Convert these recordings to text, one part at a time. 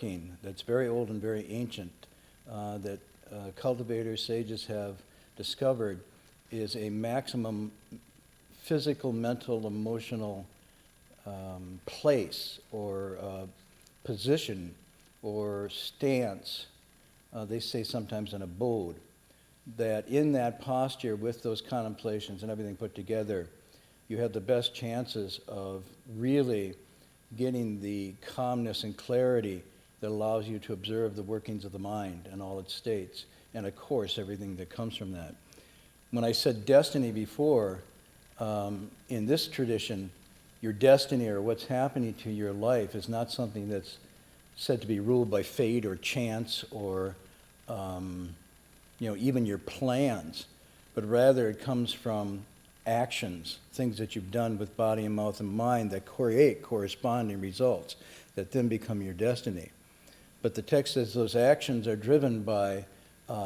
working that's very old and very ancient that cultivators, sages have discovered is a maximum physical, mental, emotional place or position or stance, they say sometimes an abode, that in that posture with those contemplations and everything put together, you have the best chances of really getting the calmness and clarity that allows you to observe the workings of the mind and all its states, and of course everything that comes from that. When I said destiny before, in this tradition, your destiny or what's happening to your life is not something that's said to be ruled by fate or chance or even your plans, but rather it comes from actions, things that you've done with body and mouth and mind that create corresponding results that then become your destiny. But the text says those actions are driven by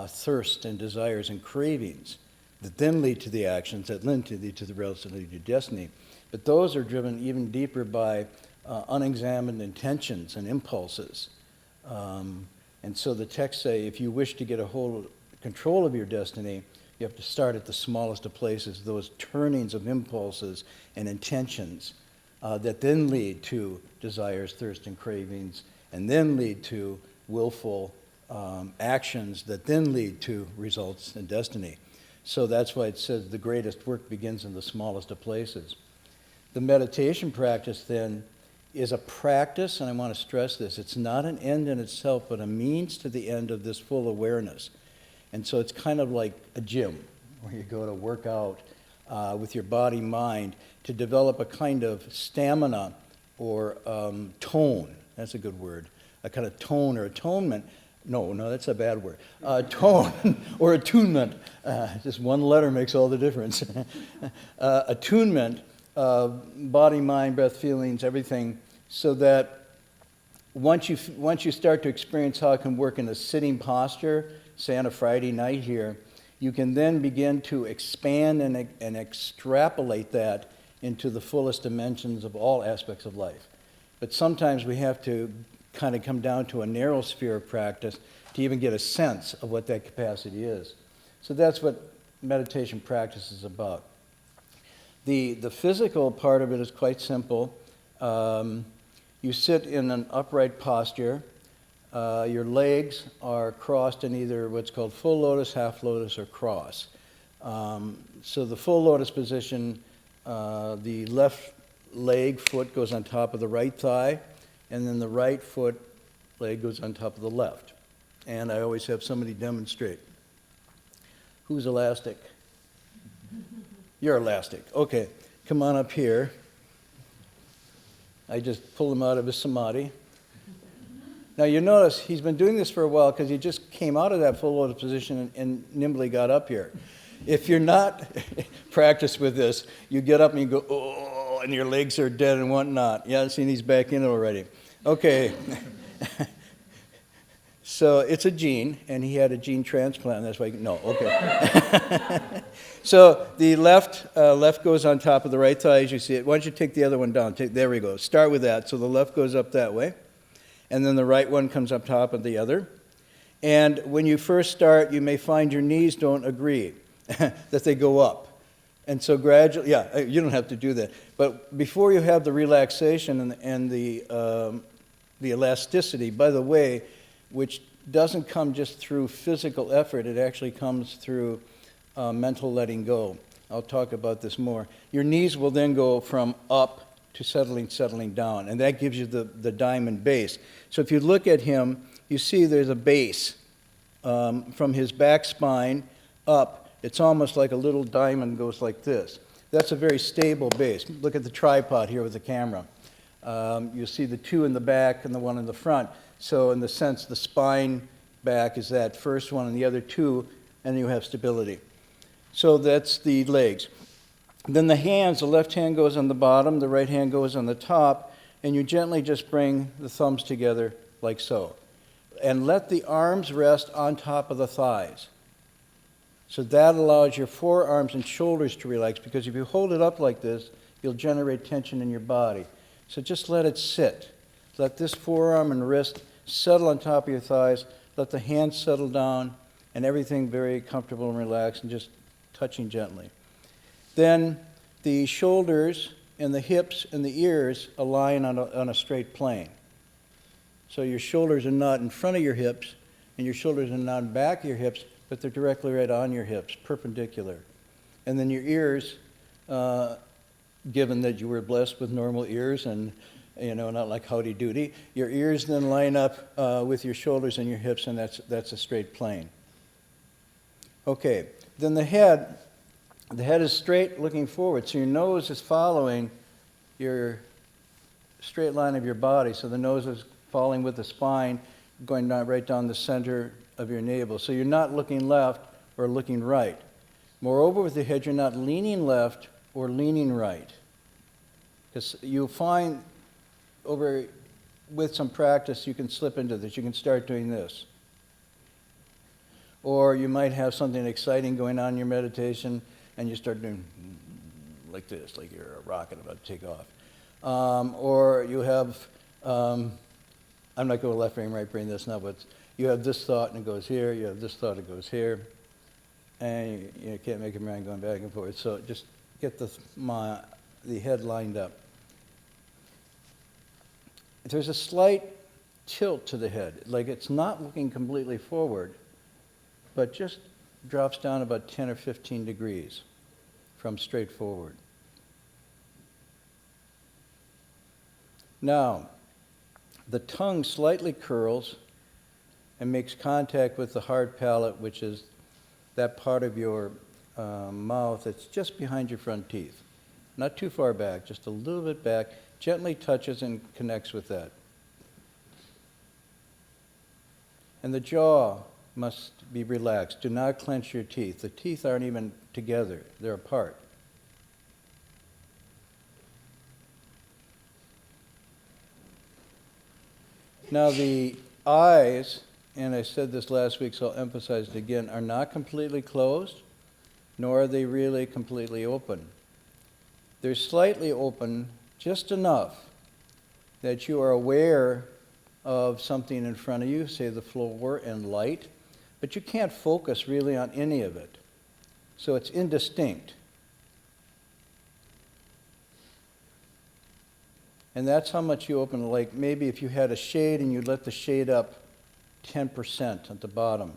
thirst and desires and cravings that then lead to the actions that lead to the results that lead to destiny. But those are driven even deeper by unexamined intentions and impulses. And so the texts say if you wish to get a hold control of your destiny, you have to start at the smallest of places, those turnings of impulses and intentions that then lead to desires, thirst, and cravings, and then lead to willful actions that then lead to results and destiny. So that's why it says the greatest work begins in the smallest of places. The meditation practice then is a practice, and I want to stress this, it's not an end in itself, but a means to the end of this full awareness. And so it's kind of like a gym where you go to work out with your body, mind, to develop a kind of stamina or tone. That's a good word. A kind of tone or atonement. No, that's a bad word. Tone or attunement. Just one letter makes all the difference. Attunement, body, mind, breath, feelings, everything, so that once you start to experience how it can work in a sitting posture, say on a Friday night here, you can then begin to expand and extrapolate that into the fullest dimensions of all aspects of life. But sometimes we have to kind of come down to a narrow sphere of practice to even get a sense of what that capacity is. So that's what meditation practice is about. The physical part of it is quite simple. You sit in an upright posture. Your legs are crossed in either what's called full lotus, half lotus, or cross. So the full lotus position, the left leg, foot goes on top of the right thigh, and then the right foot leg goes on top of the left. And I always have somebody demonstrate. Who's elastic? You're elastic. Okay, come on up here. I just pulled him out of his Samadhi. Now you notice he's been doing this for a while because he just came out of that full lotus position and nimbly got up here. If you're not practiced with this, you get up and you go, oh, and your legs are dead and whatnot. Yeah, see, he's back in already. Okay. So it's a gene, and he had a gene transplant, and that's why, no, okay. So the left goes on top of the right thigh, as you see it. Why don't you take the other one down? There we go. Start with that. So the left goes up that way, and then the right one comes up top of the other. And when you first start, you may find your knees don't agree, that they go up. And so gradually, yeah, you don't have to do that. But before you have the relaxation and the elasticity, by the way, which doesn't come just through physical effort, it actually comes through mental letting go. I'll talk about this more. Your knees will then go from up to settling down, and that gives you the diamond base. So if you look at him, you see there's a base from his back spine up. It's almost like a little diamond goes like this. That's a very stable base. Look at the tripod here with the camera. You'll see the two in the back and the one in the front. So in the sense, the spine back is that first one, and the other two, and you have stability. So that's the legs. Then the hands, the left hand goes on the bottom, the right hand goes on the top, and you gently just bring the thumbs together like so. And let the arms rest on top of the thighs. So that allows your forearms and shoulders to relax, because if you hold it up like this, you'll generate tension in your body. So just let it sit. Let this forearm and wrist settle on top of your thighs, let the hands settle down, and everything very comfortable and relaxed, and just touching gently. Then the shoulders and the hips and the ears align on a straight plane. So your shoulders are not in front of your hips, and your shoulders are not in back of your hips, but they're directly right on your hips, perpendicular. And then your ears, given that you were blessed with normal ears and, not like Howdy Doody, your ears then line up with your shoulders and your hips, and that's a straight plane. Okay, then the head is straight looking forward, so your nose is following your straight line of your body, so the nose is falling with the spine, going down right down the center of your navel. So you're not looking left or looking right. Moreover, with the head, you're not leaning left or leaning right. Because you'll find with some practice, you can slip into this. You can start doing this. Or you might have something exciting going on in your meditation, and you start doing like this, like you're a rocket about to take off. Or you have, I'm not going left brain, right brain, that's not what, you have this thought and it goes here, you have this thought, it goes here, and you can't make a mind going back and forth. So just get the head lined up. There's a slight tilt to the head, like it's not looking completely forward, but just drops down about 10 or 15 degrees from straight forward. Now, the tongue slightly curls and makes contact with the hard palate, which is that part of your mouth that's just behind your front teeth. Not too far back, just a little bit back, gently touches and connects with that. And the jaw must be relaxed. Do not clench your teeth. The teeth aren't even together, they're apart. Now the eyes, and I said this last week, so I'll emphasize it again, are not completely closed, nor are they really completely open. They're slightly open, just enough that you are aware of something in front of you, say the floor and light, but you can't focus really on any of it. So it's indistinct. And that's how much you open, like maybe if you had a shade and you let the shade up 10% at the bottom.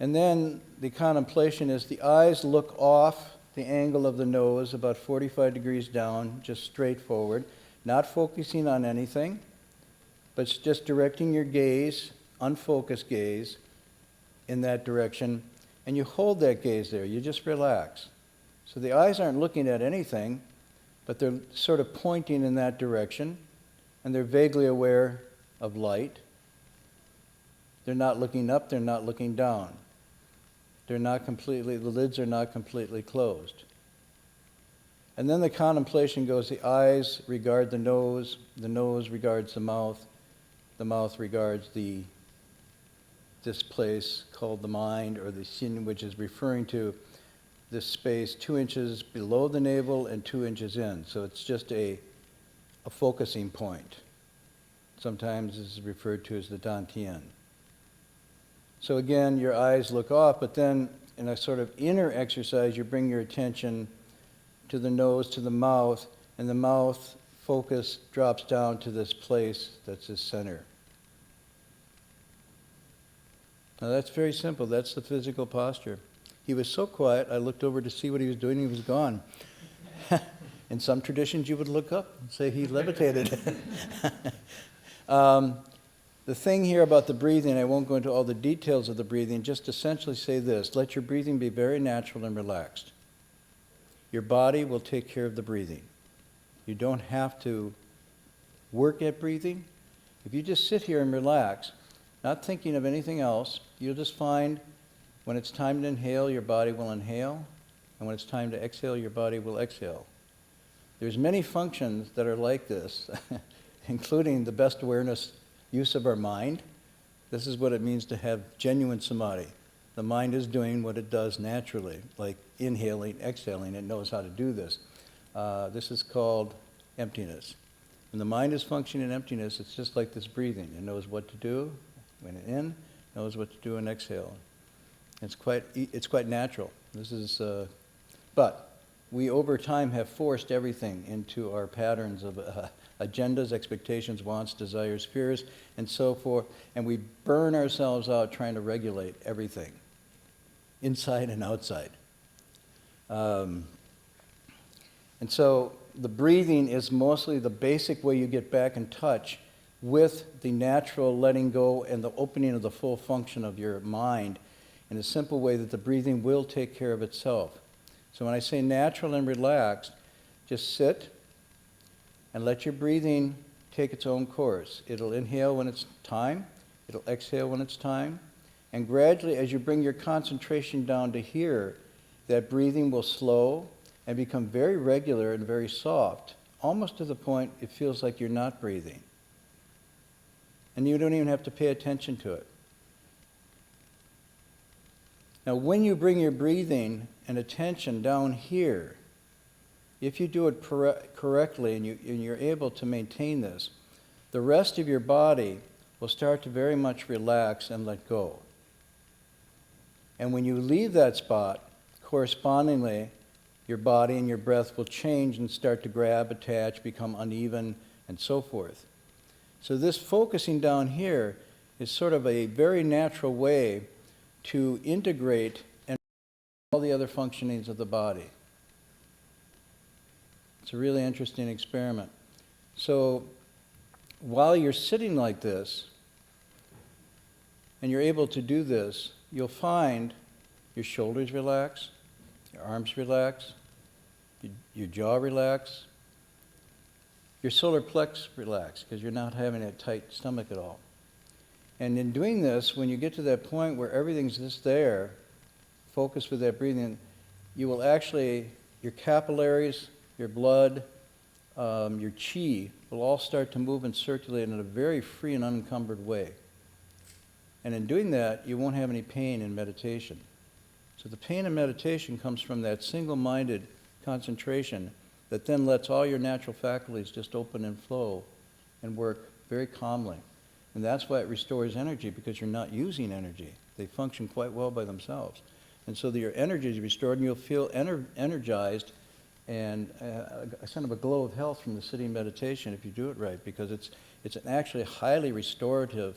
And then the contemplation is the eyes look off the angle of the nose about 45 degrees down, just straight forward, not focusing on anything, but just directing your gaze, unfocused gaze, in that direction, and you hold that gaze there, you just relax. So the eyes aren't looking at anything, but they're sort of pointing in that direction, and they're vaguely aware of light. They're not looking up, they're not looking down. The lids are not completely closed. And then the contemplation goes, the eyes regard the nose regards the mouth regards this place called the mind, or the sin, which is referring to this space 2 inches below the navel and 2 inches in. So it's just a focusing point. Sometimes this is referred to as the dantian. So again, your eyes look off, but then in a sort of inner exercise, you bring your attention to the nose, to the mouth, and the mouth focus drops down to this place that's the center. Now that's very simple. That's the physical posture. He was so quiet, I looked over to see what he was doing, he was gone. In some traditions, you would look up and say he levitated. The thing here about the breathing, I won't go into all the details of the breathing, just essentially say this: let your breathing be very natural and relaxed. Your body will take care of the breathing. You don't have to work at breathing. If you just sit here and relax, not thinking of anything else, you'll just find when it's time to inhale, your body will inhale, and when it's time to exhale, your body will exhale. There's many functions that are like this, including the best awareness use of our mind. This is what it means to have genuine samadhi. The mind is doing what it does naturally, like inhaling, exhaling. It knows how to do this. This is called emptiness. When the mind is functioning in emptiness, it's just like this breathing. It knows what to do when it in, knows what to do and exhale. It's quite natural. But we over time have forced everything into our patterns of agendas, expectations, wants, desires, fears, and so forth, and we burn ourselves out trying to regulate everything, inside and outside. And so the breathing is mostly the basic way you get back in touch with the natural letting go and the opening of the full function of your mind in a simple way that the breathing will take care of itself. So when I say natural and relaxed, just sit and let your breathing take its own course. It'll inhale when it's time, it'll exhale when it's time, and gradually as you bring your concentration down to here, that breathing will slow and become very regular and very soft, almost to the point it feels like you're not breathing. And you don't even have to pay attention to it. Now, when you bring your breathing and attention down here, if you do it correctly and you're able to maintain this, the rest of your body will start to very much relax and let go. And when you leave that spot, correspondingly, your body and your breath will change and start to grab, attach, become uneven, and so forth. So this focusing down here is sort of a very natural way to integrate and all the other functionings of the body. It's a really interesting experiment. So while you're sitting like this, and you're able to do this, you'll find your shoulders relax, your arms relax, your jaw relax, your solar plex relax, because you're not having a tight stomach at all. And in doing this, when you get to that point where everything's just there, focus with that breathing, you will actually, your capillaries, your blood, your chi will all start to move and circulate in a very free and unencumbered way. And in doing that, you won't have any pain in meditation. So the pain in meditation comes from that single-minded concentration that then lets all your natural faculties just open and flow and work very calmly. And that's why it restores energy, because you're not using energy. They function quite well by themselves. And so your energy is restored and you'll feel energized and a kind of a glow of health from the sitting meditation if you do it right, because it's an actually highly restorative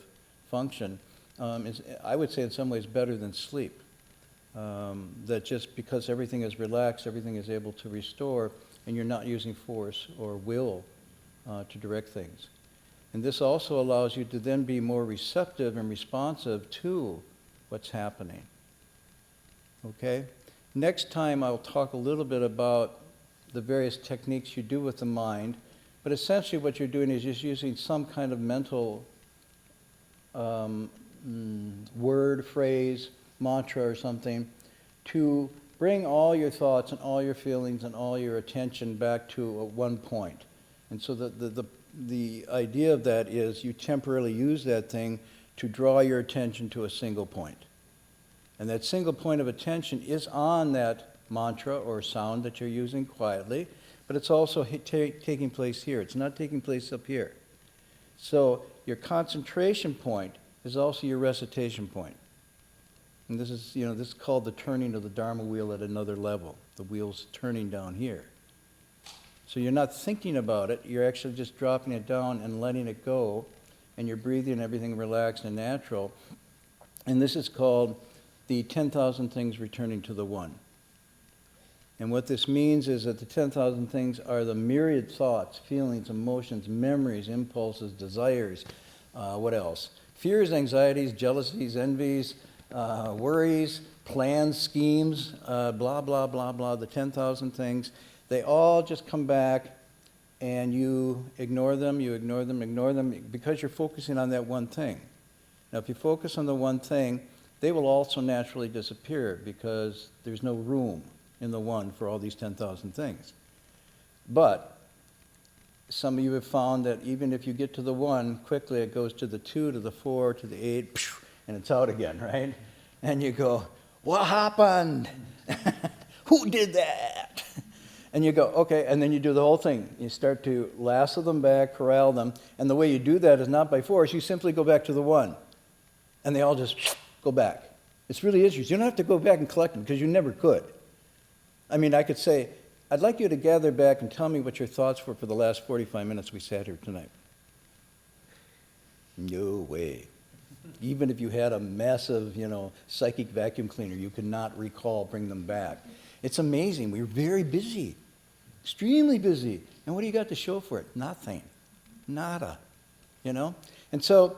function. I would say in some ways better than sleep. That just because everything is relaxed, everything is able to restore, and you're not using force or will to direct things. And this also allows you to then be more receptive and responsive to what's happening. Okay? Next time I'll talk a little bit about the various techniques you do with the mind, but essentially what you're doing is just using some kind of mental word, phrase, mantra or something to bring all your thoughts and all your feelings and all your attention back to one point. And so the idea of that is you temporarily use that thing to draw your attention to a single point. And that single point of attention is on that mantra or sound that you're using quietly, but it's also taking place here. It's not taking place up here. So your concentration point is also your recitation point. And this is called the turning of the Dharma wheel at another level. The wheel's turning down here. So you're not thinking about it, you're actually just dropping it down and letting it go, and you're breathing everything relaxed and natural. And this is called the 10,000 things returning to the one. And what this means is that the 10,000 things are the myriad thoughts, feelings, emotions, memories, impulses, desires, what else? Fears, anxieties, jealousies, envies, worries, plans, schemes, blah, blah, blah, blah, the 10,000 things. They all just come back and you ignore them, because you're focusing on that one thing. Now, if you focus on the one thing, they will also naturally disappear because there's no room in the one for all these 10,000 things. But some of you have found that even if you get to the one, quickly it goes to the 2, to the 4, to the 8, and it's out again, right? And you go, what happened? Who did that? And you go, okay, and then you do the whole thing. You start to lasso them back, corral them, and the way you do that is not by force. You simply go back to the one, and they all just go back. It's really interesting. You don't have to go back and collect them, because you never could. I mean, I could say, I'd like you to gather back and tell me what your thoughts were for the last 45 minutes we sat here tonight. No way. Even if you had a massive, psychic vacuum cleaner, you could not recall, bring them back. It's amazing. We were very busy, extremely busy. And what do you got to show for it? Nothing. Nada. And so,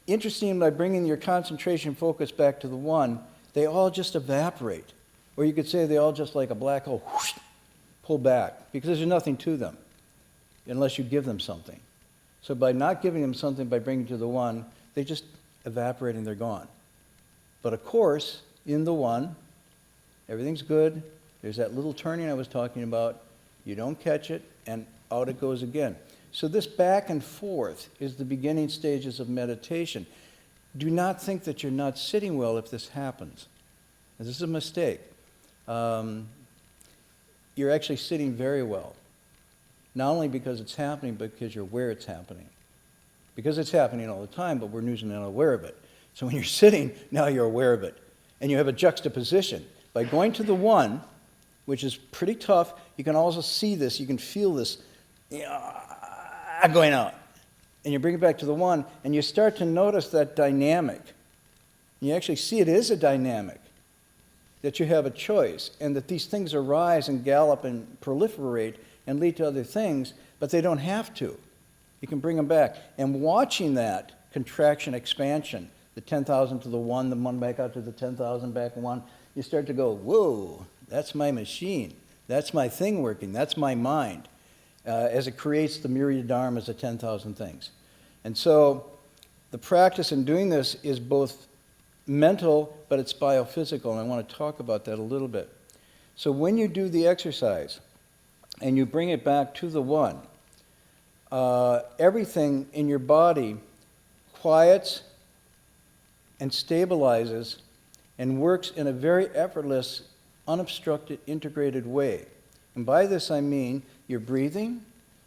interesting, by bringing your concentration focus back to the one, they all just evaporate. Or you could say they all just like a black hole, whoosh, pull back, because there's nothing to them, unless you give them something. So by not giving them something, by bringing to the one, they just evaporate and they're gone. But of course, in the one, everything's good. There's that little turning I was talking about. You don't catch it, and out it goes again. So this back and forth is the beginning stages of meditation. Do not think that you're not sitting well if this happens. This is a mistake. You're actually sitting very well. Not only because it's happening, but because you're aware it's happening. Because it's happening all the time, but we're usually not aware of it. So when you're sitting, now you're aware of it. And you have a juxtaposition. By going to the one, which is pretty tough, you can also see this, you can feel this going out. And you bring it back to the one, and you start to notice that dynamic. You actually see it is a dynamic, that you have a choice, and that these things arise and gallop and proliferate and lead to other things, but they don't have to. You can bring them back. And watching that contraction, expansion, the 10,000 to the one back out to the 10,000 back one, you start to go, whoa, that's my machine. That's my thing working. That's my mind. As it creates the myriad dharmas of 10,000 things. And so the practice in doing this is both mental, but it's biophysical, and I want to talk about that a little bit. So when you do the exercise and you bring it back to the one, everything in your body quiets and stabilizes and works in a very effortless, unobstructed, integrated way. And by this I mean your breathing,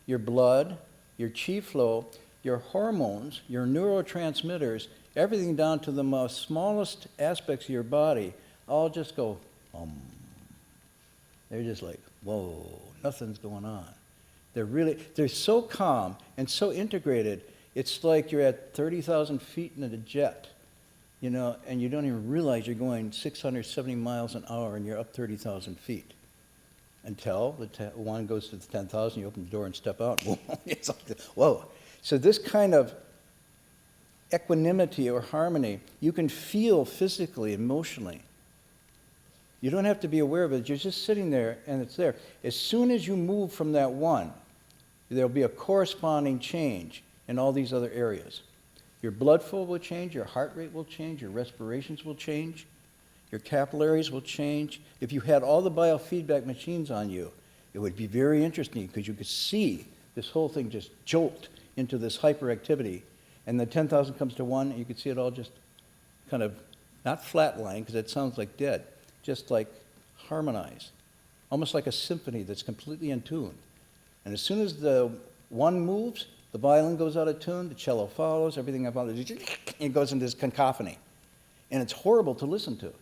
your blood, your chi flow, your hormones, your neurotransmitters, everything down to the most smallest aspects of your body, all just go, They're just like, whoa, nothing's going on. They're so calm and so integrated, it's like you're at 30,000 feet in a jet, and you don't even realize you're going 670 miles an hour and you're up 30,000 feet. Until the one goes to the 10,000, you open the door and step out. It's like, whoa. So this kind of equanimity or harmony, you can feel physically, emotionally. You don't have to be aware of it. You're just sitting there, and it's there. As soon as you move from that one, there'll be a corresponding change in all these other areas. Your blood flow will change, your heart rate will change, your respirations will change, your capillaries will change. If you had all the biofeedback machines on you, it would be very interesting because you could see this whole thing just jolt into this hyperactivity. And the 10,000 comes to one, and you could see it all just kind of, not flatline, because it sounds like dead, just like harmonized. Almost like a symphony that's completely in tune. And as soon as the one moves, the violin goes out of tune, the cello follows, everything follows, it goes into this cacophony. And it's horrible to listen to.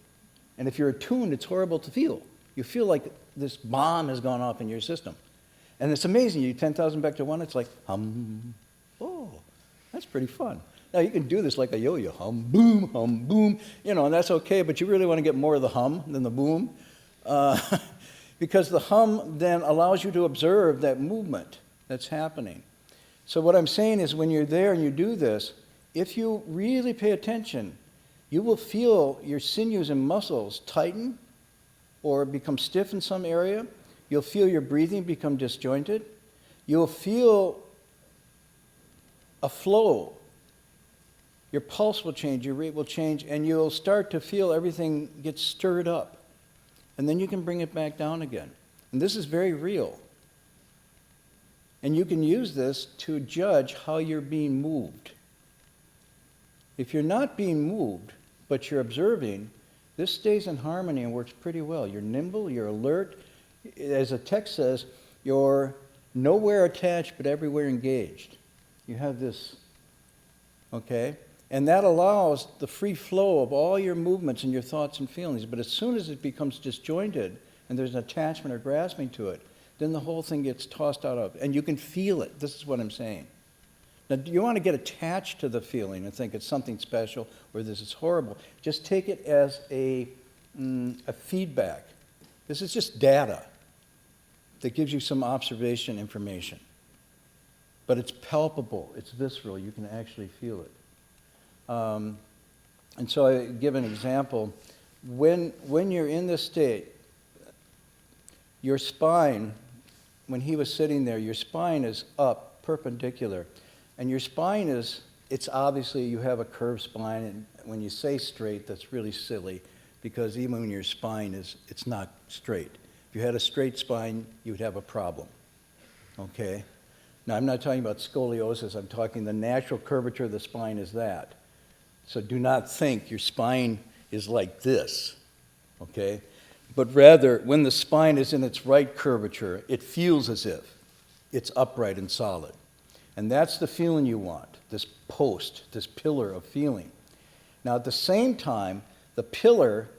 And if you're attuned, it's horrible to feel. You feel like this bomb has gone off in your system. And it's amazing. You 10,000 back to one, it's like hum. Oh, that's pretty fun. Now, you can do this like a yo-yo, hum, boom, and that's okay, but you really want to get more of the hum than the boom, because the hum then allows you to observe that movement that's happening. So what I'm saying is when you're there and you do this, if you really pay attention, you will feel your sinews and muscles tighten or become stiff in some area. You'll feel your breathing become disjointed. You'll feel a flow. Your pulse will change, your rate will change, and you'll start to feel everything get stirred up. And then you can bring it back down again. And this is very real. And you can use this to judge how you're being moved. If you're not being moved, but you're observing, this stays in harmony and works pretty well. You're nimble, you're alert, As the text says, you're nowhere attached but everywhere engaged. You have this, okay? And that allows the free flow of all your movements and your thoughts and feelings. But as soon as it becomes disjointed and there's an attachment or grasping to it, then the whole thing gets tossed out of. And you can feel it. This is what I'm saying. Now, do you want to get attached to the feeling and think it's something special or this is horrible? Just take it as a feedback. This is just data that gives you some observation information. But it's palpable, it's visceral, you can actually feel it. And so I give an example. When you're in this state, your spine, when he was sitting there, your spine is up, perpendicular. And your spine is, it's obviously, you have a curved spine, and when you say straight, that's really silly, because even when your spine is, it's not straight. If you had a straight spine, you would have a problem, okay? Now, I'm not talking about scoliosis, I'm talking the natural curvature of the spine is that. So do not think your spine is like this, okay? But rather, when the spine is in its right curvature, it feels as if it's upright and solid. And that's the feeling you want, this post, this pillar of feeling. Now, at the same time, the pillar,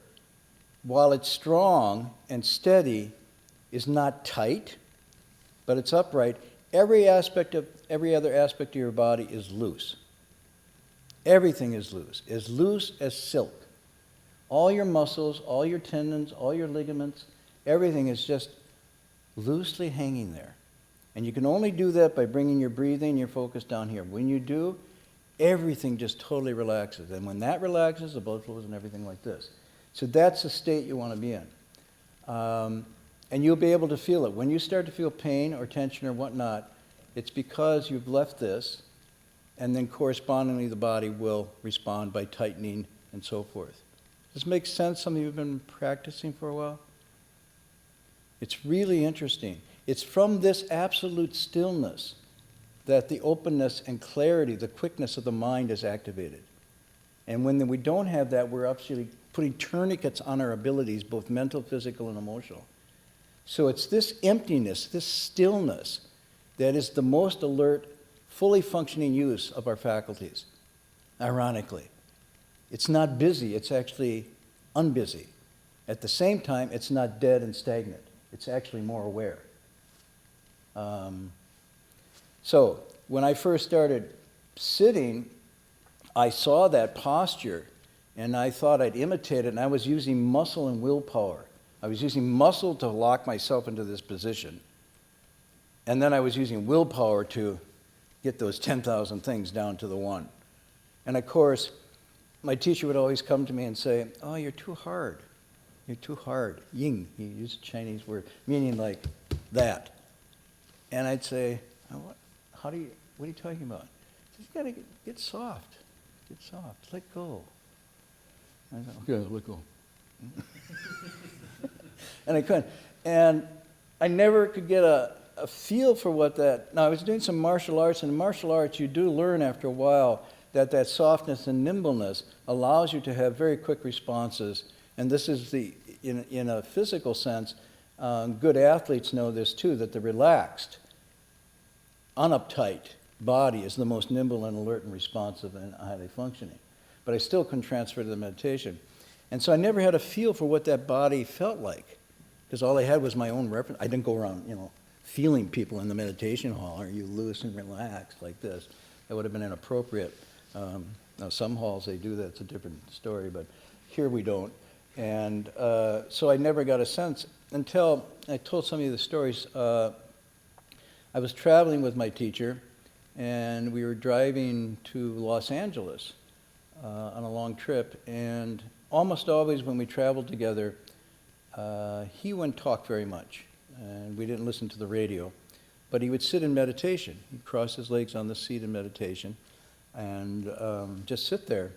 while it's strong and steady, is not tight, but it's upright. Every other aspect of your body is loose. Everything is loose as silk. All your muscles, all your tendons, all your ligaments, everything is just loosely hanging there. And you can only do that by bringing your breathing, your focus down here. When you do, everything just totally relaxes. And when that relaxes, the blood flows and everything like this. So that's the state you want to be in. And you'll be able to feel it. When you start to feel pain or tension or whatnot, it's because you've left this, and then correspondingly the body will respond by tightening and so forth. Does this make sense? Some of you have been practicing for a while? It's really interesting. It's from this absolute stillness that the openness and clarity, the quickness of the mind is activated. And when we don't have that, we're actually putting tourniquets on our abilities, both mental, physical, and emotional. So it's this emptiness, this stillness, that is the most alert, fully functioning use of our faculties, ironically. It's not busy, it's actually unbusy. At the same time, it's not dead and stagnant. It's actually more aware. So when I first started sitting, I saw that posture, and I thought I'd imitate it, and I was using muscle and willpower. I was using muscle to lock myself into this position, and then I was using willpower to get those 10,000 things down to the one. And of course, my teacher would always come to me and say, "Oh, you're too hard. You're too hard." Ying, he used a Chinese word, meaning like that. And I'd say, what are you talking about? He says, you gotta get soft. Get soft. Let go. I said, okay, let go. And I couldn't. And I never could get a feel for what that. Now, I was doing some martial arts, and in martial arts, you do learn after a while that softness and nimbleness allows you to have very quick responses. And this is in a physical sense, good athletes know this too, that the relaxed, unuptight body is the most nimble and alert and responsive and highly functioning. But I still couldn't transfer to the meditation. And so I never had a feel for what that body felt like, because all I had was my own reference. I didn't go around, feeling people in the meditation hall. Are you loose and relaxed like this? That would have been inappropriate. Now, some halls, they do that. It's a different story, but here we don't. And so I never got a sense until I told some of you the stories. I was traveling with my teacher, and we were driving to Los Angeles on a long trip. And almost always when we traveled together, he wouldn't talk very much, and we didn't listen to the radio. But he would sit in meditation. He'd cross his legs on the seat in meditation and just sit there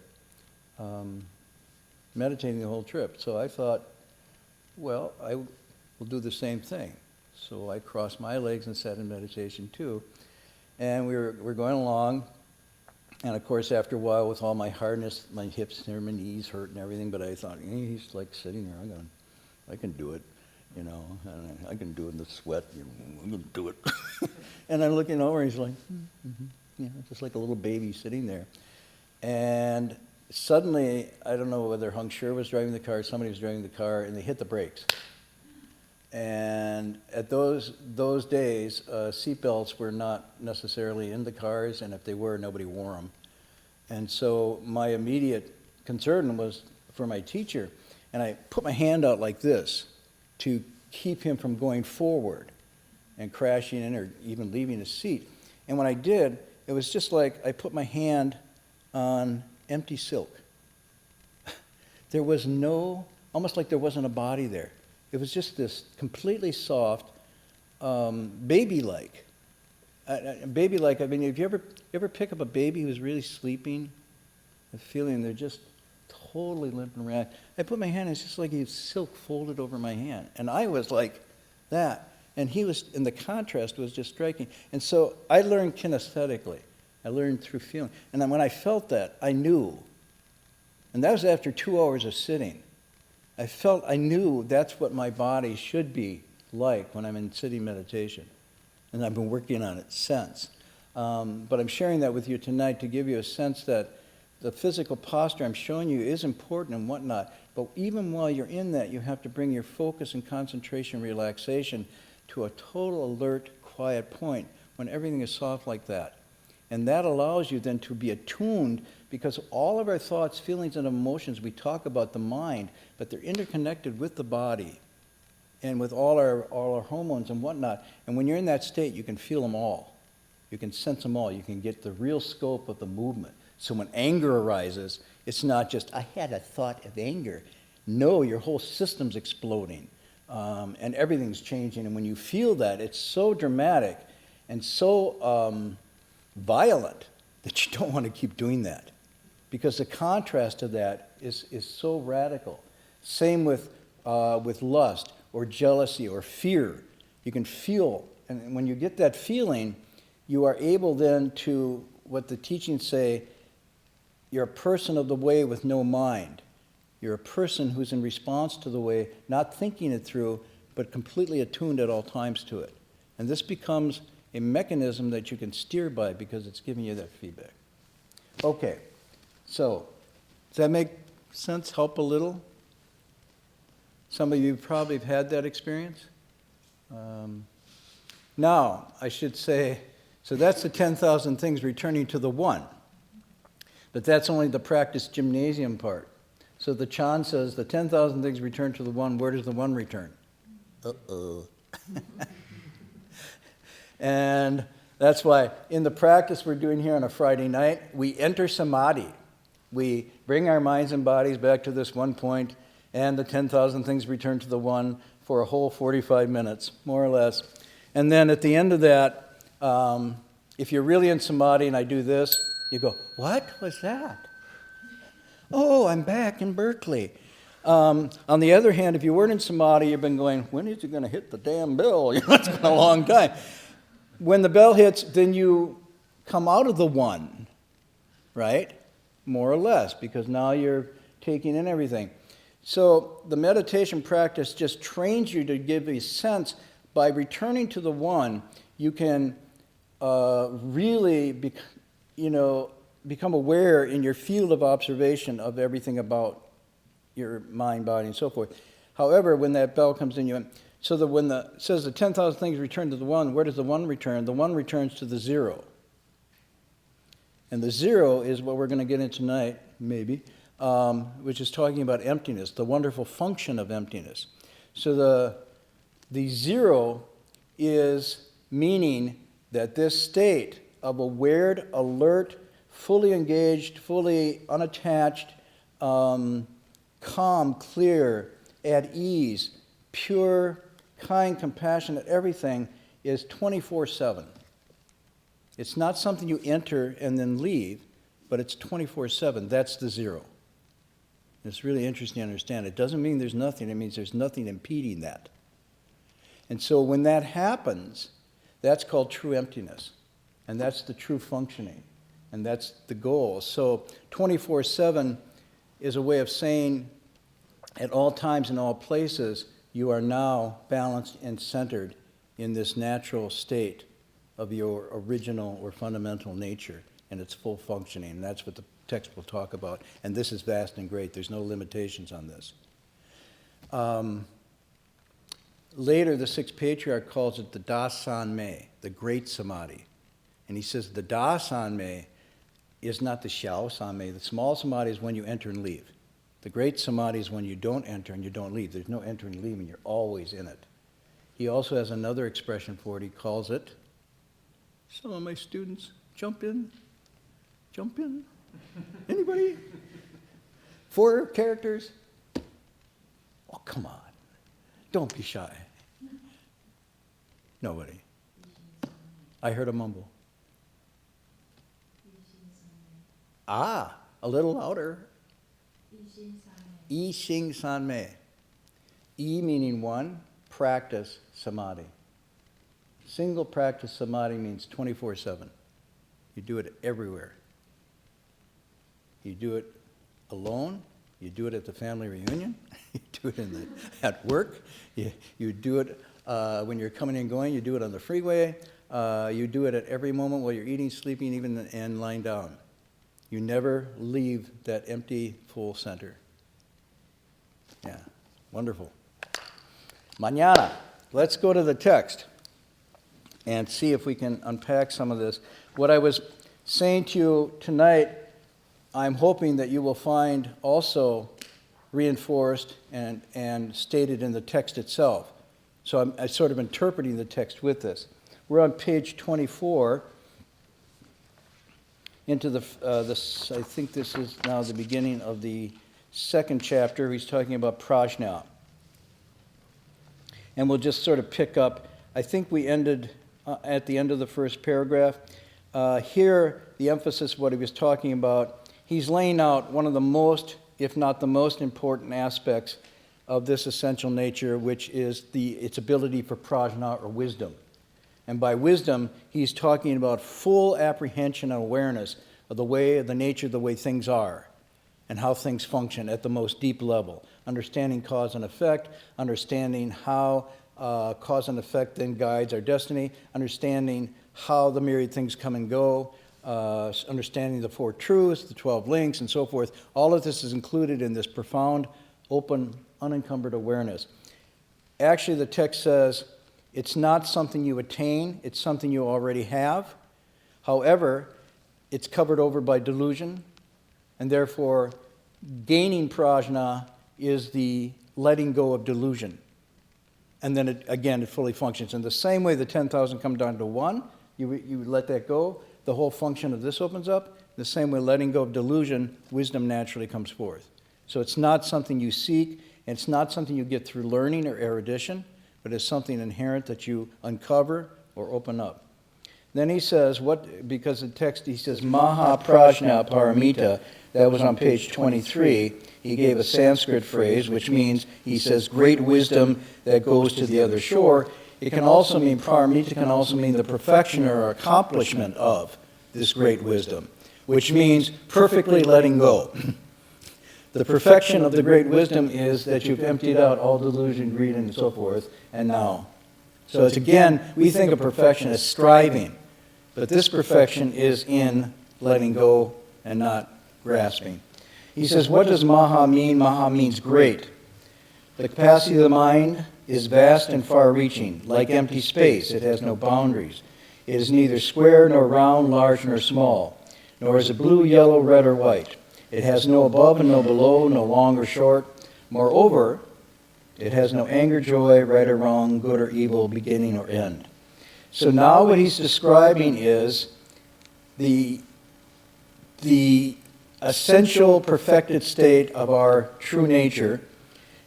meditating the whole trip. So I thought, well, I will do the same thing. So I crossed my legs and sat in meditation too. And we're going along. And of course, after a while, with all my hardness, my hips and my knees hurt and everything, but I thought, he's like sitting there, I can do it. you know, and I can do it in the sweat, you know, I'm going to do it. And I'm looking over, and he's like, you know, just like a little baby sitting there. And suddenly, I don't know whether Hung Sure was driving the car, somebody was driving the car, and they hit the brakes. And at those days, seatbelts were not necessarily in the cars, and if they were, nobody wore them. And so my immediate concern was for my teacher, and I put my hand out like this to keep him from going forward and crashing in or even leaving his seat. And when I did, it was just like I put my hand on empty silk. There was almost like there wasn't a body there. It was just this completely soft, baby-like. Baby-like, I mean, if you ever pick up a baby who's really sleeping, the feeling they're just totally limp and relaxed. I put my hand, it's just like he had silk folded over my hand. And I was like that. And and the contrast was just striking. And so I learned kinesthetically. I learned through feeling. And then when I felt that, I knew. And that was after 2 hours of sitting. I knew that's what my body should be like when I'm in sitting meditation. And I've been working on it since. But I'm sharing that with you tonight to give you a sense that the physical posture I'm showing you is important and whatnot. But even while you're in that, you have to bring your focus and concentration, relaxation to a total alert, quiet point when everything is soft like that. And that allows you then to be attuned, because all of our thoughts, feelings, and emotions, we talk about the mind, but they're interconnected with the body and with all our hormones and whatnot. And when you're in that state, you can feel them all. You can sense them all. You can get the real scope of the movement. So when anger arises, it's not just, I had a thought of anger. No, your whole system's exploding. And everything's changing. And when you feel that, it's so dramatic and so violent that you don't want to keep doing that. Because the contrast to that is so radical. Same with lust or jealousy or fear. You can feel, and when you get that feeling, you are able then to, what the teachings say, you're a person of the way with no mind. You're a person who's in response to the way, not thinking it through, but completely attuned at all times to it. And this becomes a mechanism that you can steer by because it's giving you that feedback. Okay, so does that make sense? Help a little? Some of you probably have had that experience. Now, I should say, so that's the 10,000 things returning to the one. But that's only the practice gymnasium part. So the Chan says, the 10,000 things return to the one. Where does the one return? Uh-oh. And that's why in the practice we're doing here on a Friday night, we enter Samadhi. We bring our minds and bodies back to this one point, and the 10,000 things return to the one for a whole 45 minutes, more or less. And then at the end of that, if you're really in Samadhi and I do this, you go, what was that? Oh, I'm back in Berkeley. On the other hand, if you weren't in Samadhi, you've been going, when is it going to hit the damn bell? You know, it's been a long time. When the bell hits, then you come out of the one, right? More or less, because now you're taking in everything. So the meditation practice just trains you to give a sense. By returning to the one, you can really become aware in your field of observation of everything about your mind, body, and so forth. However, when that bell comes in, so that when it says the 10,000 things return to the one, where does the one return? The one returns to the zero. And the zero is what we're going to get into tonight, maybe, which is talking about emptiness, the wonderful function of emptiness. So the zero is meaning that this state of aware, alert, fully engaged, fully unattached, calm, clear, at ease, pure, kind, compassionate, everything is 24/7. It's not something you enter and then leave, but it's 24/7. That's the zero. It's really interesting to understand. It doesn't mean there's nothing. It means there's nothing impeding that. And so when that happens, that's called true emptiness. And that's the true functioning. And that's the goal. So 24/7 is a way of saying at all times and all places, you are now balanced and centered in this natural state of your original or fundamental nature and its full functioning. And that's what the text will talk about. And this is vast and great. There's no limitations on this. Later, the Sixth Patriarch calls it the Da San Me, the Great Samadhi. And he says the Da San Me is not the Xiao San Me. The small Samadhi is when you enter and leave. The Great Samadhi is when you don't enter and you don't leave. There's no entering and leaving. You're always in it. He also has another expression for it. He calls it, some of my students, jump in. Jump in. Anybody? 4 characters? Oh, come on. Don't be shy. Nobody. I heard a mumble. Ah, a little louder. I Xing San Me. I meaning one, practice samadhi. Single practice samadhi means 24/7. You do it everywhere. You do it alone. You do it at the family reunion. You do it at work. You do it when you're coming and going. You do it on the freeway. You do it at every moment while you're eating, sleeping, even and lying down. You never leave that empty, full center. Yeah, wonderful. Mañana, let's go to the text and see if we can unpack some of this. What I was saying to you tonight, I'm hoping that you will find also reinforced and stated in the text itself. So I'm sort of interpreting the text with this. We're on page 24 into I think this is now the beginning of the second chapter. He's talking about prajna. And we'll just sort of pick up. I think we ended at the end of the first paragraph. Here, the emphasis of what he was talking about, he's laying out one of the most, if not the most important aspects of this essential nature, which is its ability for prajna or wisdom. And by wisdom, he's talking about full apprehension and awareness of the nature of the way things are and how things function at the most deep level. Understanding cause and effect, understanding how cause and effect then guides our destiny, understanding how the myriad things come and go, understanding the 4 truths, the 12 links, and so forth. All of this is included in this profound, open, unencumbered awareness. Actually, the text says, it's not something you attain, it's something you already have. However, it's covered over by delusion, and therefore gaining prajna is the letting go of delusion. And then, it fully functions. In the same way the 10,000 come down to 1, you let that go, the whole function of this opens up. The same way letting go of delusion, wisdom naturally comes forth. So it's not something you seek, and it's not something you get through learning or erudition, but it's something inherent that you uncover or open up. Then he says, because the text, he says, Maha Prajna Paramita, that was on page 23. He gave a Sanskrit phrase, which means, he says, great wisdom that goes to the other shore. It can also mean, Paramita can also mean the perfection or accomplishment of this great wisdom, which means perfectly letting go. The perfection of the great wisdom is that you've emptied out all delusion, greed, and so forth, and now. So it's again, we think of perfection as striving, but this perfection is in letting go and not grasping. He says, what does Maha mean? Maha means great. The capacity of the mind is vast and far-reaching. Like empty space, it has no boundaries. It is neither square nor round, large nor small, nor is it blue, yellow, red, or white. It has no above and no below, no long or short. Moreover, it has no anger, joy, right or wrong, good or evil, beginning or end. So now what he's describing is the essential perfected state of our true nature.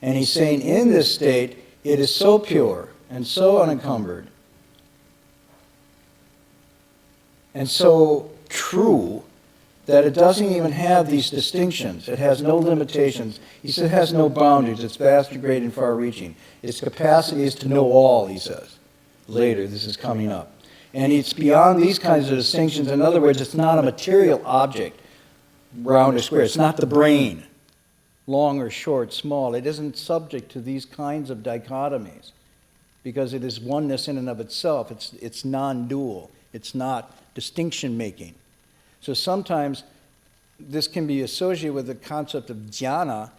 And he's saying in this state, it is so pure and so unencumbered and so true that it doesn't even have these distinctions. It has no limitations. He says it has no boundaries. It's vast and great and far-reaching. Its capacity is to know all, he says. Later, this is coming up. And it's beyond these kinds of distinctions. In other words, it's not a material object, round or square. It's not the brain, long or short, small. It isn't subject to these kinds of dichotomies because it is oneness in and of itself. It's non-dual. It's not distinction-making. So sometimes this can be associated with the concept of jhana,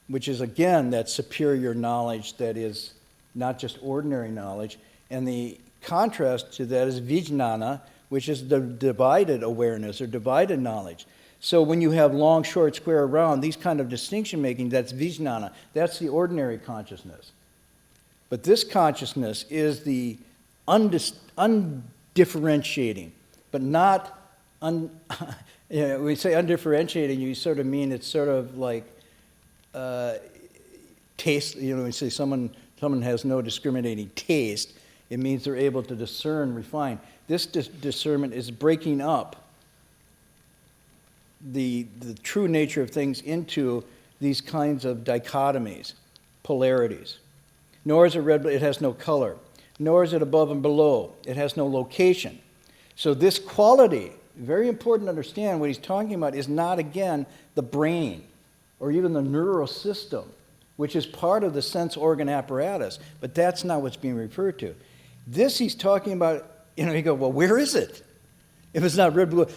which is, again, that superior knowledge that is not just ordinary knowledge. And the contrast to that is vijnana, which is the divided awareness or divided knowledge. So when you have long, short, square, round, these kind of distinction making, that's vijnana. That's the ordinary consciousness. But this consciousness is the undifferentiating, but not, we say undifferentiating, you sort of mean it's sort of like taste, when you say someone has no discriminating taste, it means they're able to discern, refine. This discernment is breaking up the true nature of things into these kinds of dichotomies, polarities. Nor is it red, it has no color. Nor is it above and below. It has no location. So this quality, very important to understand, what he's talking about is not, again, the brain or even the neural system, which is part of the sense organ apparatus, but that's not what's being referred to. This he's talking about, you go, well, where is it? If it's not red, blue,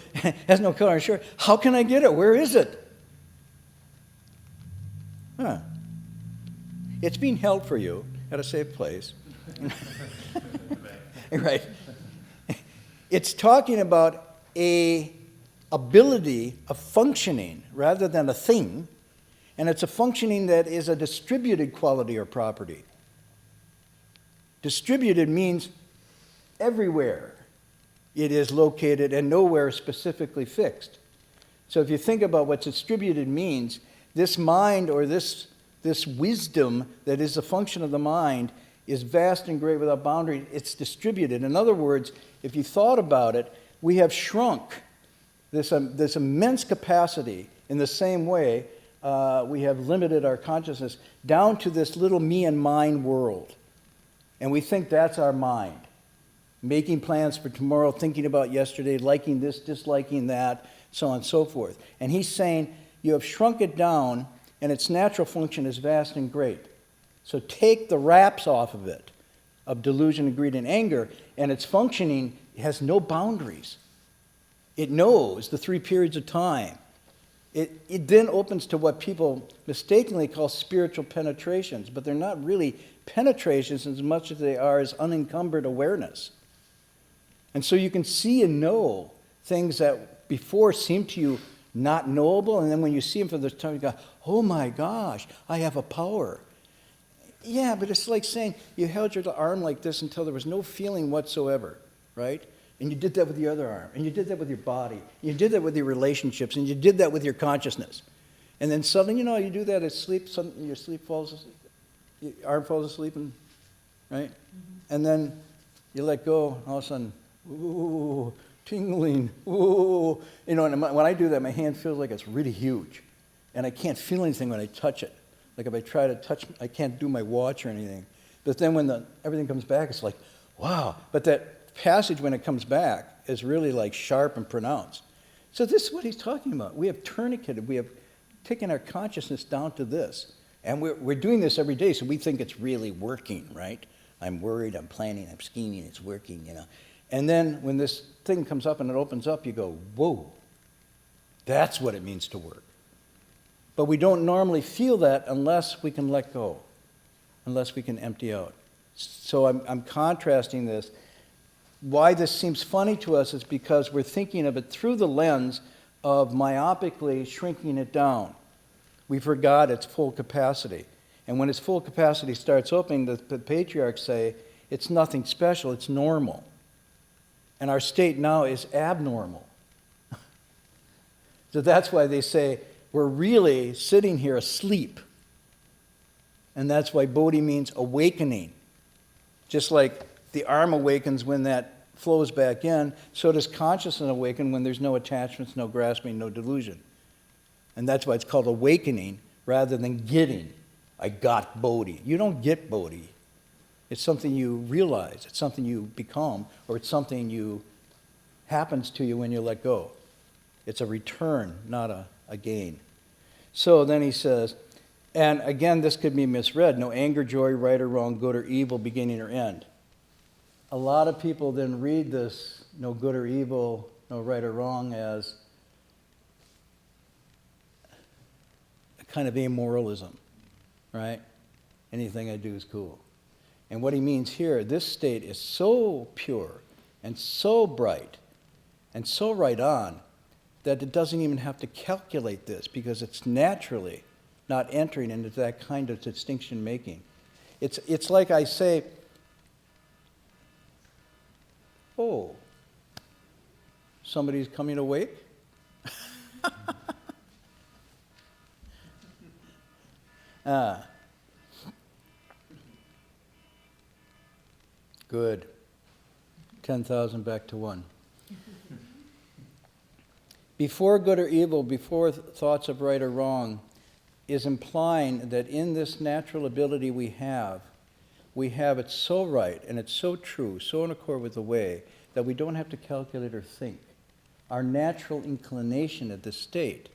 has no color, sure, how can I get it? Where is it? It's being held for you at a safe place. Right. It's talking about a ability of functioning rather than a thing, and it's a functioning that is a distributed quality or property. Distributed means everywhere it is located and nowhere specifically fixed. So if you think about what distributed means, this mind or this wisdom that is a function of the mind is vast and great without boundary. It's distributed. In other words, if you thought about it, we have shrunk this immense capacity in the same way we have limited our consciousness down to this little me and mine world. And we think that's our mind. Making plans for tomorrow, thinking about yesterday, liking this, disliking that, so on and so forth. And he's saying you have shrunk it down and its natural function is vast and great. So take the wraps off of it, of delusion and greed and anger, and its functioning has no boundaries. It knows the 3 periods of time. It then opens to what people mistakenly call spiritual penetrations, but they're not really penetrations as much as they are as unencumbered awareness. And so you can see and know things that before seemed to you not knowable, and then when you see them for the first time, you go, oh my gosh, I have a power. Yeah, but it's like saying you held your arm like this until there was no feeling whatsoever, right? And you did that with the other arm, and you did that with your body, and you did that with your relationships, and you did that with your consciousness. And then suddenly, you do that at sleep, your sleep falls asleep, your arm falls asleep, right? Mm-hmm. And then you let go, and all of a sudden, ooh, tingling, ooh. And when I do that, my hand feels like it's really huge. And I can't feel anything when I touch it. Like if I try to touch, I can't do my watch or anything. But then when everything comes back, it's like, wow. But that passage, when it comes back, is really like sharp and pronounced. So this is what he's talking about. We have tourniqueted, we have taken our consciousness down to this. And we're doing this every day, so we think it's really working, right? I'm worried, I'm planning, I'm scheming, it's working, And then when this thing comes up and it opens up, you go, whoa, that's what it means to work. But we don't normally feel that unless we can let go, unless we can empty out. So I'm contrasting this. Why this seems funny to us is because we're thinking of it through the lens of myopically shrinking it down. We forgot its full capacity. And when its full capacity starts opening, the patriarchs say, it's nothing special, it's normal. And our state now is abnormal. So that's why they say we're really sitting here asleep. And that's why Bodhi means awakening. Just like the arm awakens when that flows back in, so does consciousness awaken when there's no attachments, no grasping, no delusion. And that's why it's called awakening rather than getting. I got Bodhi. You don't get Bodhi. It's something you realize. It's something you become, or it's something you happens to you when you let go. It's a return, not a gain. So then he says, And again, this could be misread. No anger, joy, right or wrong, good or evil, beginning or end. A lot of people then read this, no good or evil, no right or wrong, as a kind of amoralism, right? Anything I do is cool. And what he means here, this state is so pure and so bright and so right on that it doesn't even have to calculate this because it's naturally not entering into that kind of distinction making. It's like I say, oh, somebody's coming awake? Good. 10,000 back to 1. Before good or evil, before thoughts of right or wrong, is implying that in this natural ability we have it so right and it's so true, so in accord with the way, that we don't have to calculate or think. Our natural inclination at this state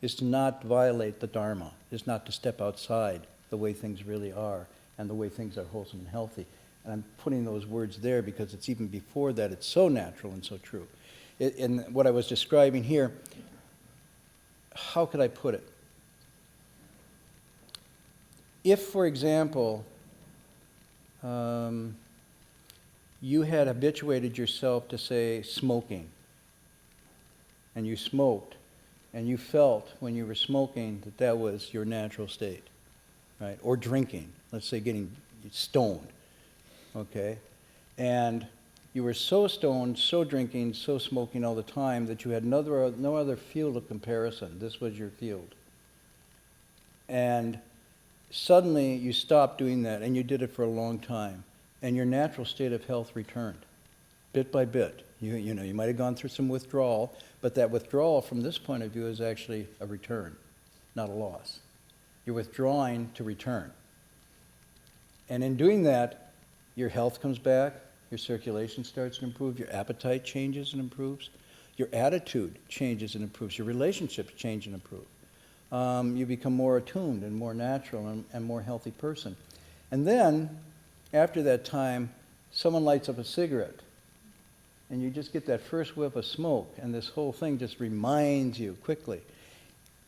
is to not violate the Dharma, is not to step outside the way things really are and the way things are wholesome and healthy. And I'm putting those words there because it's even before that, it's so natural and so true. In what I was describing here, how could I put it? If, for example, you had habituated yourself to, say, smoking, and you smoked, and you felt when you were smoking that that was your natural state, right? Or drinking, let's say getting stoned, okay? And you were so stoned, so drinking, so smoking all the time that you had no other field of comparison. This was your field. And suddenly you stopped doing that, and you did it for a long time, and your natural state of health returned, bit by bit. You know, you might have gone through some withdrawal, but that withdrawal from this point of view is actually a return, not a loss. You're withdrawing to return. And in doing that, your health comes back, your circulation starts to improve, your appetite changes and improves, your attitude changes and improves, your relationships change and improve. You become more attuned and more natural and more healthy person. And then, after that time, someone lights up a cigarette, and you just get that first whiff of smoke, and this whole thing just reminds you quickly.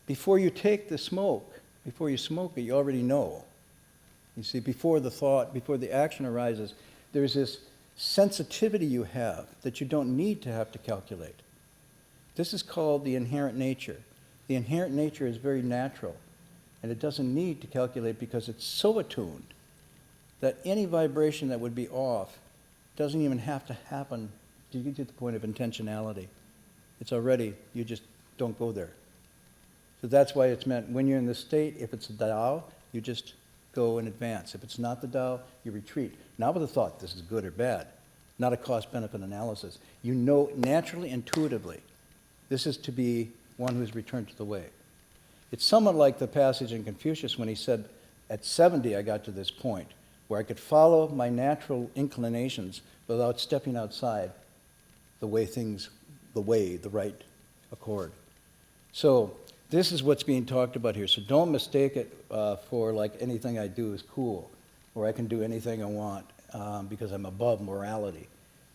Before you take the smoke, before you smoke it, you already know. You see, before the thought, before the action arises, there's this sensitivity you have that you don't need to have to calculate. This is called the inherent nature. The inherent nature is very natural, and it doesn't need to calculate because it's so attuned that any vibration that would be off doesn't even have to happen to get to the point of intentionality. It's already, you just don't go there. So that's why it's meant when you're in this state, if it's a Tao, you just go in advance. If it's not the Tao, you retreat. Not with a thought, this is good or bad. Not a cost-benefit analysis. You know naturally, intuitively, this is to be one who's returned to the way. It's somewhat like the passage in Confucius when he said, at 70 I got to this point where I could follow my natural inclinations without stepping outside the right accord. So this is what's being talked about here. So don't mistake it for like anything I do is cool, or I can do anything I want because I'm above morality.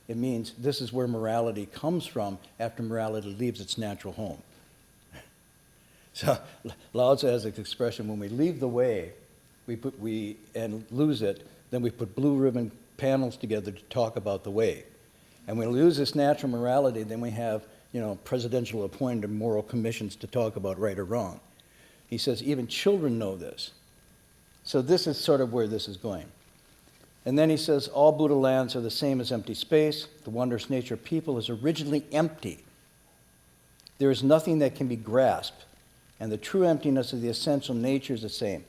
It means this is where morality comes from after morality leaves its natural home. So Lao Tzu has this expression, when we leave the way and lose it, then we put blue ribbon panels together to talk about the way. And when we lose this natural morality, then we have, presidential appointed moral commissions to talk about right or wrong. He says even children know this. So this is sort of where this is going. And then he says, all Buddha lands are the same as empty space. The wondrous nature of people is originally empty. There is nothing that can be grasped, and the true emptiness of the essential nature is the same.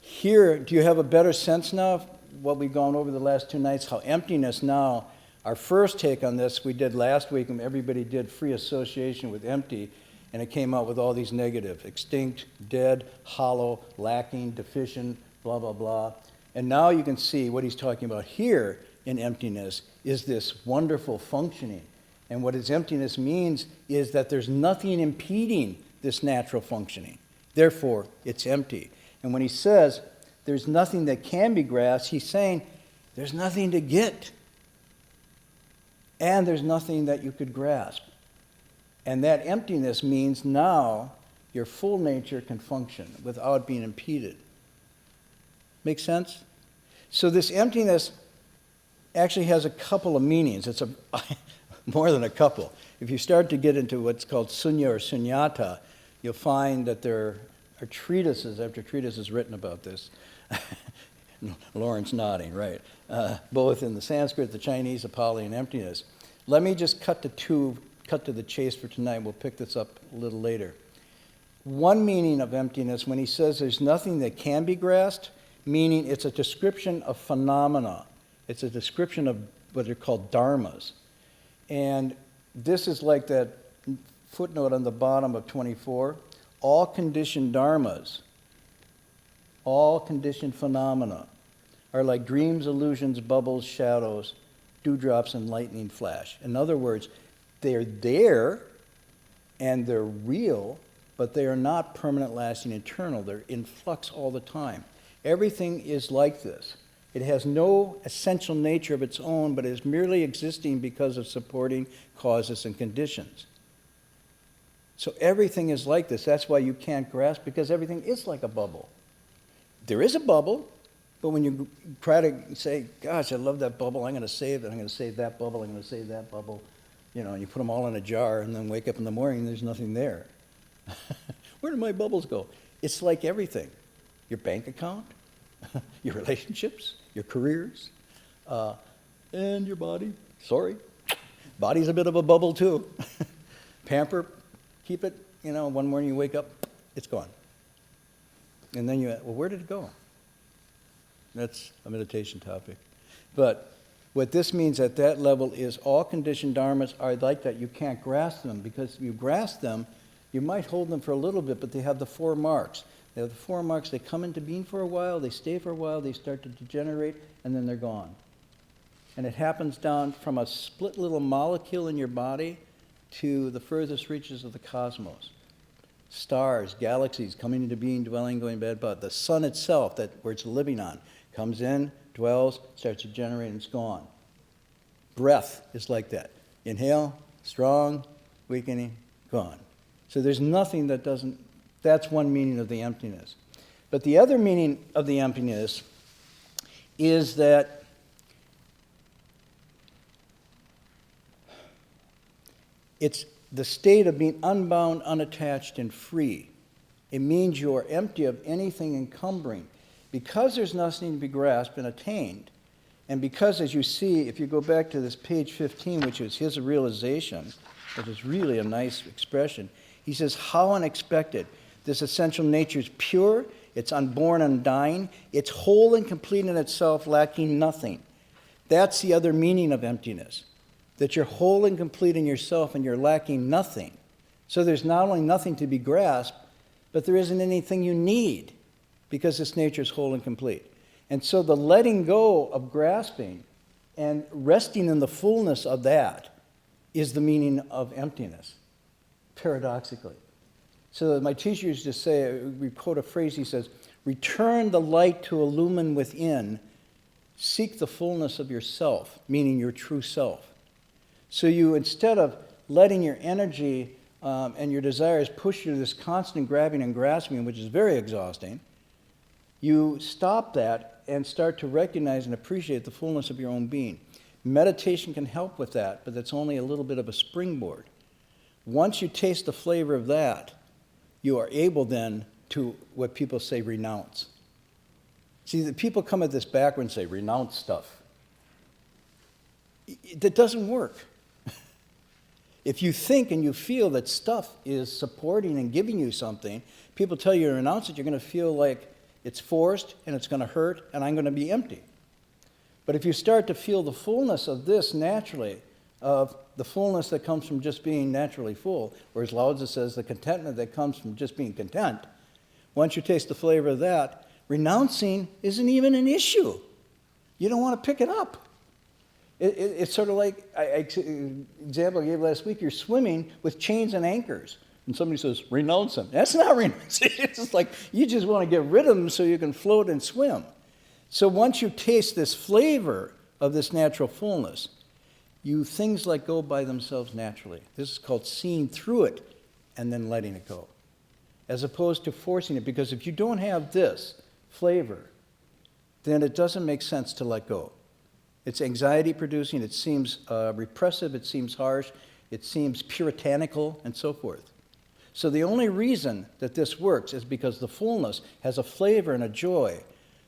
Here, do you have a better sense now of what we've gone over the last 2 nights? How emptiness now, our first take on this we did last week, and everybody did free association with empty, and it came out with all these negative: extinct, dead, hollow, lacking, deficient, blah, blah, blah. And now you can see what he's talking about here in emptiness is this wonderful functioning. And what his emptiness means is that there's nothing impeding this natural functioning. Therefore, it's empty. And when he says there's nothing that can be grasped, he's saying there's nothing to get. And there's nothing that you could grasp. And that emptiness means now your full nature can function without being impeded. Make sense? So this emptiness actually has a couple of meanings. It's more than a couple. If you start to get into what's called sunya or sunyata, you'll find that there are treatises after treatises written about this. Lawrence nodding, right. Both in the Sanskrit, the Chinese, the Pali, and emptiness. Let me just cut to the chase for tonight. We'll pick this up a little later. One meaning of emptiness, when he says there's nothing that can be grasped, meaning it's a description of phenomena. It's a description of what are called dharmas. And this is like that footnote on the bottom of 24. All conditioned dharmas, all conditioned phenomena are like dreams, illusions, bubbles, shadows, dewdrops, and lightning flash. In other words, they're there and they're real, but they are not permanent, lasting, eternal. They're in flux all the time. Everything is like this. It has no essential nature of its own, but is merely existing because of supporting causes and conditions. So everything is like this. That's why you can't grasp, because everything is like a bubble. There is a bubble, but when you try to say, gosh, I love that bubble, I'm going to save it, I'm going to save that bubble, I'm going to save that bubble, and you put them all in a jar and then wake up in the morning and there's nothing there. Where did my bubbles go? It's like everything. Your bank account, your relationships, your careers, and your body. Sorry. Body's a bit of a bubble too. Pamper, keep it, one morning you wake up, it's gone. And then where did it go? That's a meditation topic. But what this means at that level is all conditioned dharmas are like that. You can't grasp them, because if you grasp them, you might hold them for a little bit, but they have the 4 marks. They have the 4 marks. They come into being for a while, they stay for a while, they start to degenerate, and then they're gone. And it happens down from a split little molecule in your body to the furthest reaches of the cosmos. Stars, galaxies coming into being, dwelling, going bad, but the sun itself, that where it's living on, comes in, dwells, starts to generate, and it's gone. Breath is like that. Inhale, strong, weakening, gone. So there's nothing that doesn't, that's one meaning of the emptiness. But the other meaning of the emptiness is that it's the state of being unbound, unattached, and free. It means you are empty of anything encumbering. Because there's nothing to be grasped and attained, and because, as you see, if you go back to this page 15, which is his realization, which is really a nice expression, he says, how unexpected. This essential nature is pure, it's unborn, undying, it's whole and complete in itself, lacking nothing. That's the other meaning of emptiness, that you're whole and complete in yourself and you're lacking nothing. So there's not only nothing to be grasped, but there isn't anything you need, because this nature is whole and complete. And so the letting go of grasping and resting in the fullness of that is the meaning of emptiness, paradoxically. So my teacher used to say, we quote a phrase, he says, return the light to illumine within, seek the fullness of yourself, meaning your true self. So you, instead of letting your energy and your desires push you to this constant grabbing and grasping, which is very exhausting, you stop that and start to recognize and appreciate the fullness of your own being. Meditation can help with that, but that's only a little bit of a springboard. Once you taste the flavor of that, you are able then to, what people say, renounce. See, the people come at this backward and say, renounce stuff. That doesn't work. If you think and you feel that stuff is supporting and giving you something, people tell you to renounce it, you're going to feel like it's forced and it's going to hurt and I'm going to be empty. But if you start to feel the fullness of this naturally, of the fullness that comes from just being naturally full, or as Lao Tzu says, the contentment that comes from just being content, once you taste the flavor of that, renouncing isn't even an issue. You don't want to pick it up. It's sort of like, example I gave last week, you're swimming with chains and anchors. And somebody says, renounce them. That's not renouncing. It's just like you just want to get rid of them so you can float and swim. So once you taste this flavor of this natural fullness, things let go by themselves naturally. This is called seeing through it and then letting it go, as opposed to forcing it. Because if you don't have this flavor, then it doesn't make sense to let go. It's anxiety producing, it seems repressive, it seems harsh, it seems puritanical, and so forth. So the only reason that this works is because the fullness has a flavor and a joy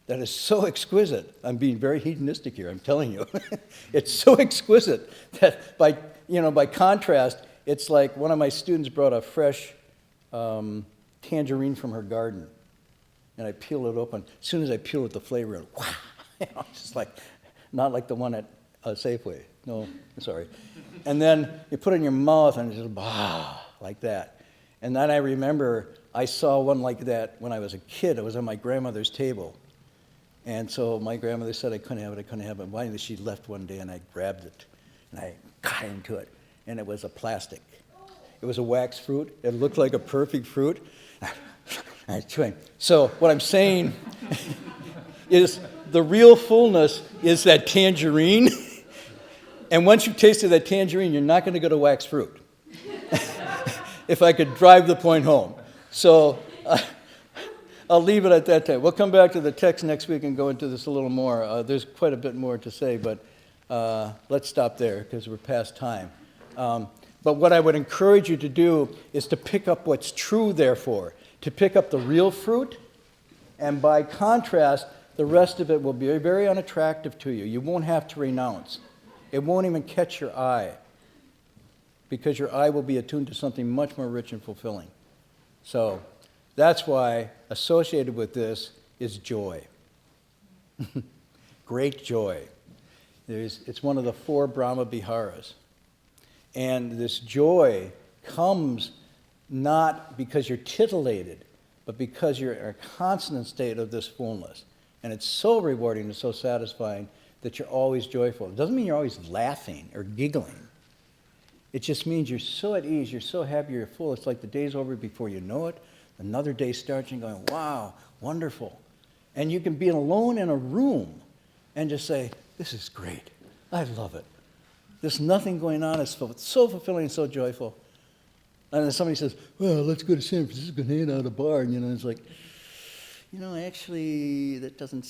that is so exquisite. I'm being very hedonistic here, I'm telling you. It's so exquisite that by contrast, it's like one of my students brought a fresh tangerine from her garden. And I peel it open. As soon as I peel it, the flavor, wow! Just like, not like the one at Safeway. No, sorry. And then you put it in your mouth, and it's just like that. And then I remember I saw one like that when I was a kid. It was on my grandmother's table. And so my grandmother said I couldn't have it. Finally, she left one day, and I grabbed it, and I got into it, and it was a plastic. It was a wax fruit. It looked like a perfect fruit. So what I'm saying is the real fullness is that tangerine. And once you've tasted that tangerine, you're not going to go to wax fruit. If I could drive the point home. So I'll leave it at that time. We'll come back to the text next week and go into this a little more. There's quite a bit more to say, but let's stop there because we're past time. But what I would encourage you to do is to pick up what's true, therefore, to pick up the real fruit, and by contrast, the rest of it will be very unattractive to you. You won't have to renounce. It won't even catch your eye, because your eye will be attuned to something much more rich and fulfilling. So that's why associated with this is joy. Great joy. It's one of the 4 Brahma Viharas. And this joy comes not because you're titillated, but because you're in a constant state of this fullness. And it's so rewarding and so satisfying that you're always joyful. It doesn't mean you're always laughing or giggling. It just means you're so at ease, you're so happy, you're full. It's like the day's over before you know it. Another day starts and you're going, wow, wonderful. And you can be alone in a room and just say, this is great. I love it. There's nothing going on. It's so fulfilling and so joyful. And then somebody says, well, let's go to San Francisco and hang out at a bar. And it's like, actually, that doesn't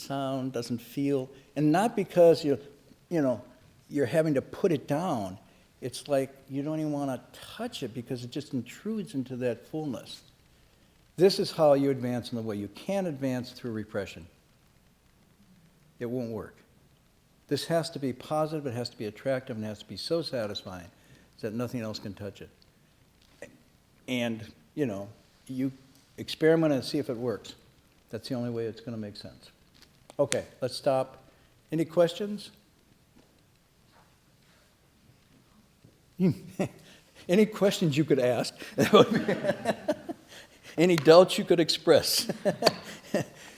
feel. And not because you're having to put it down. It's like you don't even want to touch it because it just intrudes into that fullness. This is how you advance in the way. You can't advance through repression. It won't work. This has to be positive, it has to be attractive, and it has to be so satisfying that nothing else can touch it. And, you experiment and see if it works. That's the only way it's going to make sense. Okay, let's stop. Any questions? Any questions you could ask? Any doubts you could express?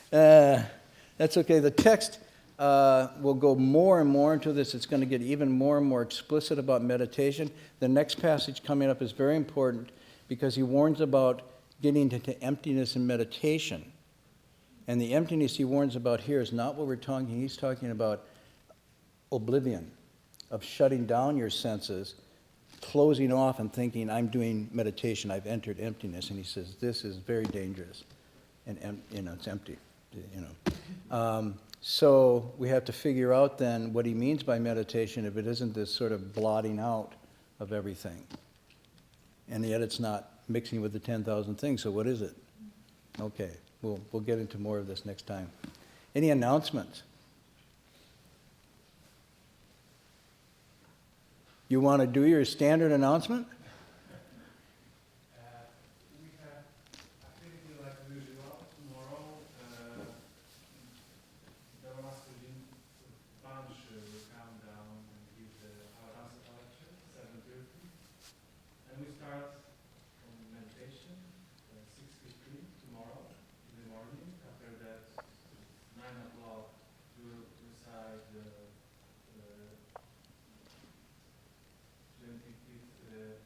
That's okay. The text will go more and more into this. It's going to get even more and more explicit about meditation. The next passage coming up is very important because he warns about getting into emptiness in meditation. And the emptiness he warns about here is not what we're talking. He's talking about oblivion, of shutting down your senses, closing off and thinking, I'm doing meditation, I've entered emptiness. And he says, this is very dangerous. And it's empty. So we have to figure out then what he means by meditation if it isn't this sort of blotting out of everything. And yet it's not mixing with the 10,000 things, so what is it? Okay, we'll get into more of this next time. Any announcements? You want to do your standard announcement? We have activity like usual tomorrow. The Master Hui Neng will come down and give the Avanza lecture, 7:30. And we start from meditation, 6:15 tomorrow in the morning. After that, 9 o'clock, we will recite the 25th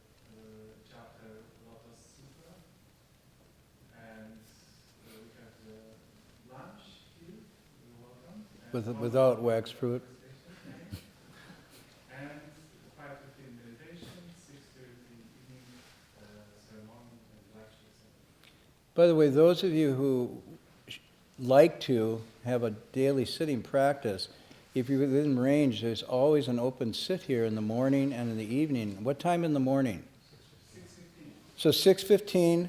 without wax fruit. And 5:15 meditation, 6:30 evening ceremony and lecture ceremony. By the way, those of you who like to have a daily sitting practice, if you're within range, there's always an open sit here in the morning and in the evening. What time in the morning? 6:15. So 6:15,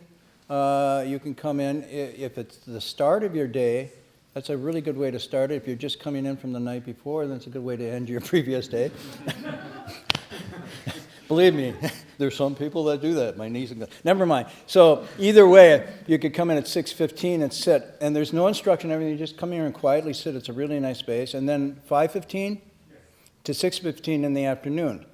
you can come in. If it's the start of your day, that's a really good way to start it. If you're just coming in from the night before, then it's a good way to end your previous day. Believe me, there's some people that do that. My niece, never mind. So either way, you could come in at 6:15 and sit, and there's no instruction, everything. You just come here and quietly sit. It's a really nice space. And then 5:15 to 6:15 in the afternoon.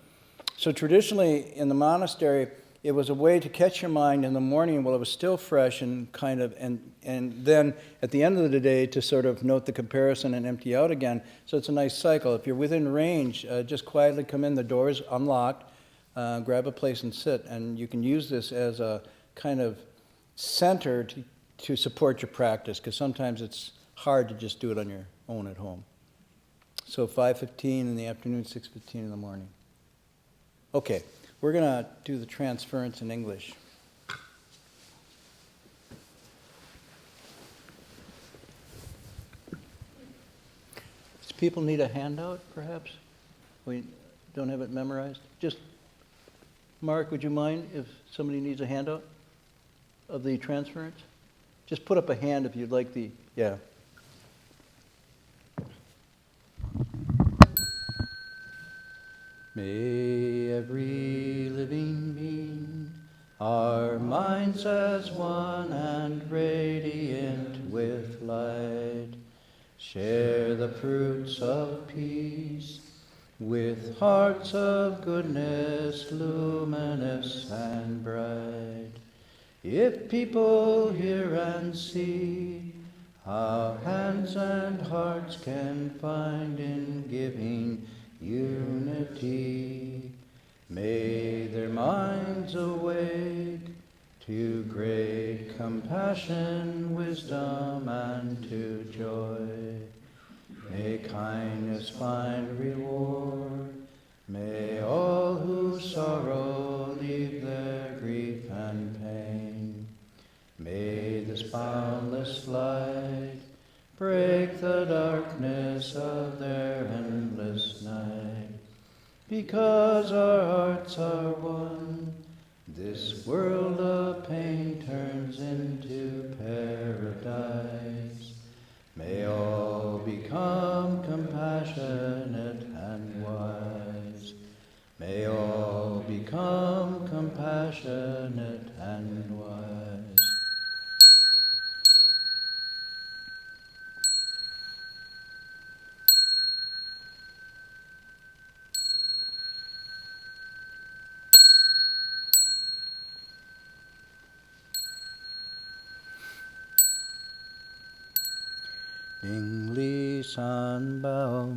So traditionally in the monastery, it was a way to catch your mind in the morning while it was still fresh and kind of, and then at the end of the day to sort of note the comparison and empty out again. So it's a nice cycle. If you're within range, just quietly come in. The door's unlocked. Grab a place and sit, and you can use this as a kind of center to support your practice, because sometimes it's hard to just do it on your own at home. So 5:15 in the afternoon, 6:15 in the morning. Okay, we're going to do the transference in English. Does people need a handout, perhaps? We don't have it memorized? Just Mark, would you mind if somebody needs a handout of the transference? Just put up a hand if you'd like the, yeah. May every living being, our minds as one and radiant with light, share the fruits of peace, with hearts of goodness, luminous and bright. If people hear and see how hands and hearts can find in giving unity, may their minds awake to great compassion, wisdom, and to joy. May kindness find reward. May all who sorrow leave their grief and pain. May this boundless light break the darkness of their endless night. Because our hearts are one, this world of pain turns into paradise. May all become compassionate and wise. May all become compassionate and wise. Ning Li San Bao.